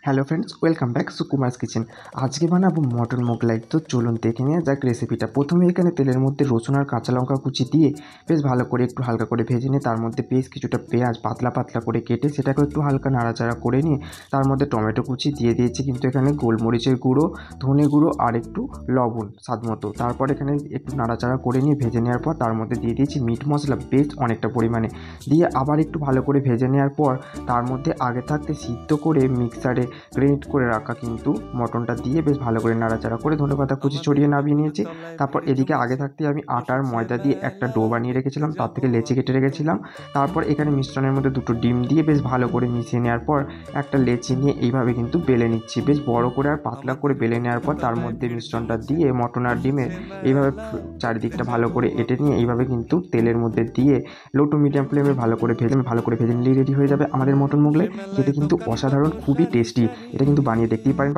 Hello friends, welcome back Sukumar's kitchen. আজকে বানাবো mutton Mughlai. তো চলুন দেখে নিয়ে যাক রেসিপিটা। প্রথমে এখানে তেলের মধ্যে রসুন আর কাঁচা লঙ্কা কুচি দিয়ে বেশ ভালো করে একটু হালকা করে ভেজে নিয়ে তার মধ্যে বেশ কিছুটা পেঁয়াজ পাতলা পাতলা করে কেটে সেটাকে একটু হালকা নাড়াচাড়া করে নিয়ে তার মধ্যে টমেটো কুচি দিয়ে দিয়েছি, কিন্তু এখানে গোলমরিচের গুঁড়ো, ধনে গুঁড়ো আর একটু লবণ স্বাদ মতো। তারপর এখানে একটু নাড়াচাড়া করে নিয়ে ভেজে নেওয়ার পর তার মধ্যে দিয়ে দিয়েছি মিট মশলা বেশ অনেকটা পরিমাণে, দিয়ে আবার একটু ভালো করে ভেজে নেওয়ার পর তার মধ্যে আগে থাকতে সিদ্ধ করে মিক্সারে গ্রেট করে রাখা কিন্তু মটনটা দিয়ে বেশ ভালো করে নাড়াচাড়া করে ধনেপাতা কুচি ছড়িয়ে নামিয়ে নিয়েছি। তারপর এদিকে আগে থাকতে আমি আটার ময়দা দিয়ে একটা ডো বানিয়ে রেখেছিলাম, তার থেকে লেচি কেটে রেখেছিলাম। তারপর এখানে মিশ্রণের মধ্যে দুটো ডিম দিয়ে বেশ ভালো করে মিশিয়ে নেওয়ার পর একটা লেচি নিয়ে এইভাবে কিন্তু বেলে নিচ্ছি, বেশ বড় করে আর পাতলা করে বেলে নেওয়ার পর তার মধ্যে মিশ্রণটা দিয়ে মটন আর ডিমের এইভাবে চারিদিকটা ভালো করে এঁটে নিয়ে এইভাবে কিন্তু তেলের মধ্যে দিয়ে লো টু মিডিয়াম ফ্লেমে ভালো করে ভেজে নিলেই রেডি হয়ে যাবে আমাদের মটন মোগলাই। খেতে কিন্তু অসাধারণ, খুবই টেস্টি। এটা কিন্তু বানিয়ে দেখতেই পারেন।